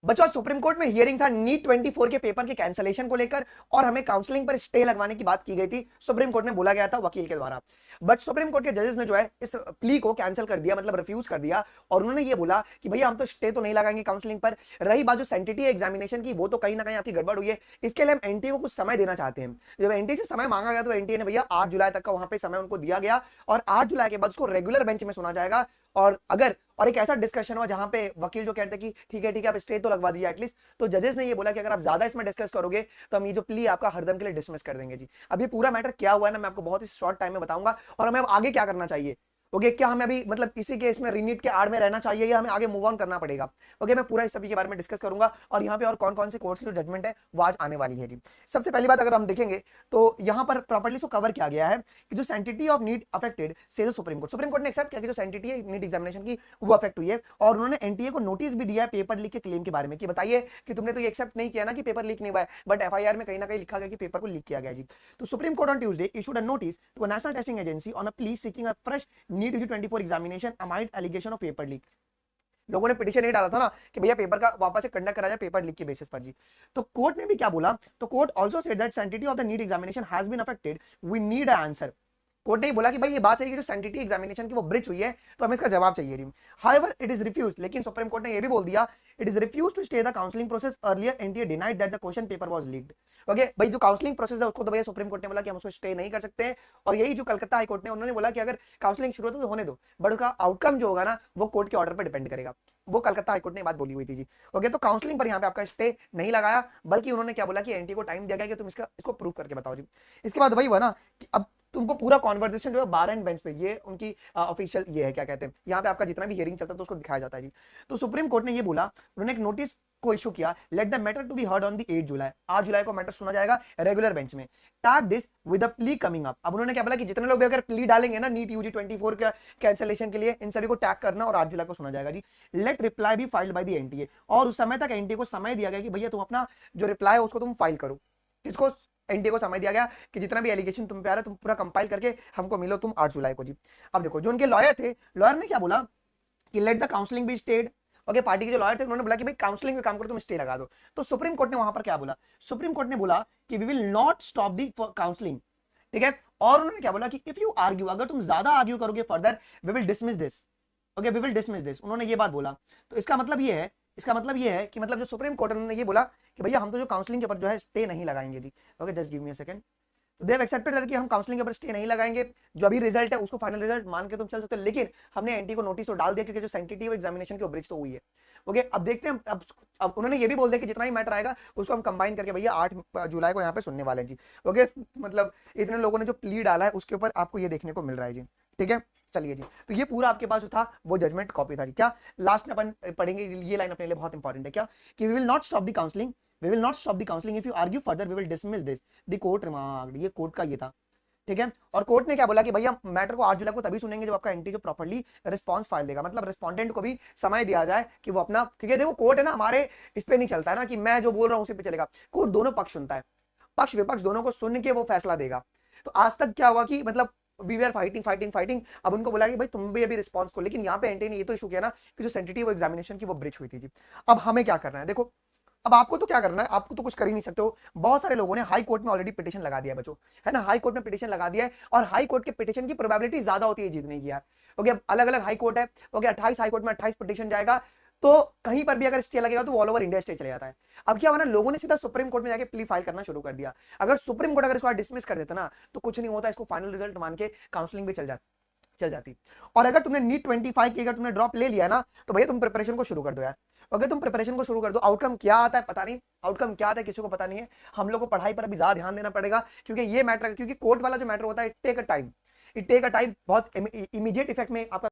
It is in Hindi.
बच्चों सुप्रीम कोर्ट में हियरिंग था नीट 24 के पेपर के कैंसलेशन को लेकर और हमें काउंसलिंग पर स्टे लगवाने की बात की गई थी, सुप्रीम कोर्ट में बोला गया था वकील के द्वारा। बट सुप्रीम कोर्ट के जजेस ने जो है इस प्ली को कैंसिल कर दिया, मतलब रिफ्यूज कर दिया, और उन्होंने ये बोला कि भैया हम तो स्टे तो नहीं लगाएंगे काउंसलिंग पर। रही बात जो सेंटिटी एग्जामिनेशन की, वो तो कहीं ना कहीं आपकी गड़बड़ हुई है, इसके लिए हम एनटीए को कुछ समय देना चाहते हैं। जब एनटीए से समय मांगा गया तो एनटीए ने भैया 8 जुलाई तक का वहां पे समय उनको दिया गया, और 8 जुलाई के बाद उसको रेगुलर बेंच में सुना जाएगा। और अगर और एक ऐसा डिस्कशन हुआ जहां पे वकील जो कहते हैं कि ठीक है आप स्टे तो लगवा दीजिए एटलीस्ट, तो जजेस ने ये बोला कि अगर आप ज्यादा इसमें डिस्कस करोगे तो हम ये जो प्ली आपका हरदम के लिए डिसमिस कर देंगे जी। अब ये पूरा मैटर क्या हुआ है ना, मैं आपको बहुत ही शॉर्ट टाइम में बताऊंगा, और हमें अब आगे क्या करना चाहिए। ओके, क्या हमें अभी मतलब इसी केस में रीनीट के आड़ में रहना चाहिए या हमें आगे मूव ऑन करना पड़ेगा। ओके, मैं पूरा इस सभी के बारे में डिस्कस करूंगा, और यहाँ पे और कौन कौन से कोर्ट्स की जो जजमेंट है वो आज आने वाली है जी। सबसे पहली बात अगर हम देखेंगे तो यहाँ पर प्रॉपर्ली इसको कवर किया गया है कि जो सेंटिटी ऑफ नीट अफेक्टेड से सुप्रीम कोर्ट ने एक्सेप्ट किया कि जो सेंटिटी है नीट एग्जामिनेशन की वो अफेक्ट हुई है, और उन्होंने एनटीए को नोटिस भी दिया है पेपर लीक के क्लेम के बारे में कि बताइए कि तुमने तो ये एक्सेप्ट नहीं किया ना कि पेपर लीक नहीं हुआ है, बट एफआईआर में कहीं ना कहीं लिखा गया कि पेपर को लीक किया गया जी। तो Supreme Court on Tuesday issued a notice to a National Testing Agency on a plea seeking a fresh NEET UG 24 examination amid allegation of paper leak. लोगों ने पिटीशन नहीं डाला था ना कि भैया पेपर का वापस से कंडक्ट करा जाए पेपर लीक के बेसिस पर जी। तो कोर्ट ने भी क्या बोला, तो court also said that sanctity of the NEET examination has been affected, we need a answer. Court ने बोला कि भाई ये बात सही है कि जो सैंक्टिटी एग्जामिनेशन की वो ब्रिच हुई है, तो हमें इसका जवाब चाहिए जी। हाउएवर इट इज रिफ्यूज, लेकिन सुप्रीम कोर्ट ने ये भी बोल दिया it is refuse to stay the counselling process earlier, NTA denied that the question paper was leaked. Okay भाई, जो काउंसलिंग प्रोसेस है उसको तो भैया सुप्रीम कोर्ट ने बोला कि हम उसको स्टे नहीं कर सकते, और यही जो कलकत्ता हाई कोर्ट ने उन्होंने बोला कि अगर काउंसलिंग शुरू हो तो होने दो, बट उसका आउटकम जो होगा ना वो कोर्ट के ऑर्डर पर डिपेंड करेगा। वो कलकत्ता हाईकोर्ट ने बात बोली हुई थी जी। ओके, तो काउंसलिंग पर यहाँ पे आपका स्टे नहीं लगाया, बल्कि उन्होंने क्या बोला कि एनटी को टाइम दिया गया कि तुम इसको प्रूव करके बताओ जी। इसके बाद वही हुआ ना कि अब तुमको पूरा कॉन्वर्सेशन जो है बार एंड बेंच पे, ये उनकी ऑफिशियल ये है क्या कहते हैं, यहाँ पे आपका जितना भी हियरिंग चलता है तो उसको दिखाया जाता है जी। तो सुप्रीम कोर्ट ने ये बोला, उन्होंने एक नोटिस को इशू किया, let the matter to be heard on the 8 July, 8 जुलाई को मैटर सुना जाएगा रेगुलर बेंच में, tag this with a plea coming up. अब उन्होंने क्या बोला कि जितने लोग भी अगर प्ली डालेंगे ना नीट यूजी 24 का कैंसिलेशन के लिए, इन सभी को टैग करना और 8 जुलाई को सुना जाएगा जी। लेट रिप्लाई भी फाइल्ड बाय द एनटीए, और उस समय तक एनटीए को समय दिया गया कि भैया तुम अपना जो रिप्लाई है उसको तुम फाइल करो। किसको? एनटीए को समय दिया गया कि जितना भी एलिगेशन तुम पे आ रहा है तुम पूरा कंपाइल करके हमको मिलो तुम 8 जुलाई को जी। अब देखो जो उनके लॉयर थे, लॉयर ने क्या बोला कि let the counselling be stayed. Okay, party के जो लॉयर थे उन्होंने बोला कि भाई काउंसलिंग में काम करो, तुम स्टे लगा दो। तो सुप्रीम कोर्ट ने वहां पर क्या बोला, सुप्रीम कोर्ट ने बोला कि we will not stop the counselling, ठीक है। और उन्होंने क्या बोला कि इफ यू आर्ग्यू, अगर तुम ज्यादा आर्ग्यू करोगे further, we will dismiss this. Okay, we will dismiss this, उन्होंने ये बात बोला। तो इसका मतलब ये है कि मतलब जो सुप्रीम कोर्ट ने ये बोला कि भैया हम तो जो काउंसलिंग के ऊपर जो है स्टे नहीं लगाएंगे जी। Okay, just give me a second. तो देव एक्सेप्टेड कि हम काउंसलिंग के ऊपर स्टे नहीं लगाएंगे, जो अभी रिजल्ट है उसको फाइनल रिजल्ट मान के तुम चल सकते हो, लेकिन हमने एनटी को नोटिस तो डाल दिया क्योंकि जो सेंसिटिव एग्जामिनेशन की ब्रिज तो हुई है। ओके, अब देखते हैं अब उन्होंने ये भी बोल दिया कि जितना ही मैटर आएगा उसको हम कंबाइन करके भैया 8 जुलाई को यहाँ पे सुनने वाले हैं जी। ओके, मतलब इतने लोगों ने जो प्ली डाला है उसके ऊपर आपको ये देखने को मिल रहा है जी। ठीक है, चलिए जी। तो ये पूरा आपके पास जो था वो जजमेंट कॉपी था जी। क्या लास्ट में अपन पढ़ेंगे, ये लाइन अपने लिए बहुत इंपॉर्टेंट है, क्या कि we will not stop the counselling, we will not stop the counseling if you argue further we will dismiss this, the court remarked। ये कोर्ट का ये था, ठीक है। और कोर्ट ने क्या बोला कि भैया मैटर को 8 जुलाई को तभी सुनेंगे जब आपका एंटी जो प्रॉपर्ली रिस्पांस फाइल देगा, मतलब रिस्पोंडेंट को भी समय दिया जाए कि वो अपना, क्योंकि देखो कोर्ट है ना हमारे इस पे नहीं चलता है ना कि मैं जो बोल रहा हूं उसी पे चलेगा, कोर्ट दोनों पक्ष सुनता है, पक्ष विपक्ष दोनों को सुन के वो फैसला देगा। तो आज तक क्या हुआ कि मतलब वी वर फाइटिंग, अब उनको बोला कि भाई तुम भी अभी रिस्पॉन्स को, लेकिन यहाँ पे एंटी ने ये तो इशू किया ना कि जो सेंसिटिव एग्जामिनेशन की वो ब्रिच हुई थी जी। अब हमें क्या करना है, देखो अब आपको तो क्या करना है, आपको तो कुछ कर ही नहीं सकते हो। बहुत सारे लोगों ने हाई कोर्ट में ऑलरेडी पिटीशन लगा दिया है बच्चों, है ना, हाई कोर्ट में पिटीशन लगा दिया है, और हाई कोर्ट के पिटीशन की प्रोबेबिलिटी ज्यादा होती है जीतने की यार। ओके, अलग अलग हाई कोर्ट है, ओके 28 हाई कोर्ट में 28 पिटीशन जाएगा, तो कहीं पर भी अगर स्टे लगेगा तो ऑल ओवर इंडिया स्टे चले जाता है। अब क्या हुआ ना, लोगों ने सीधा सुप्रीम कोर्ट में जाके प्ली फाइल करना शुरू कर दिया। अगर सुप्रीम कोर्ट अगर इसको डिसमिस कर देता ना तो कुछ नहीं होता, इसको फाइनल रिजल्ट मान के काउंसलिंग भी चल जाती। और अगर तुमने नीट 25 की अगर तुमने ड्रॉप ले लिया ना तो भैया तुम प्रिपरेशन को शुरू कर दो यार। अगर तुम प्रिपरेशन को शुरू कर दो, आउटकम क्या आता है पता नहीं, आउटकम क्या आता है किसी को पता नहीं है। हम लोग को पढ़ाई पर अभी ज्यादा ध्यान देना पड़ेगा, क्योंकि ये मैटर, क्योंकि कोर्ट वाला जो मैटर होता है इट टेक अ टाइम, बहुत इमीडिएट इफेक्ट में आपका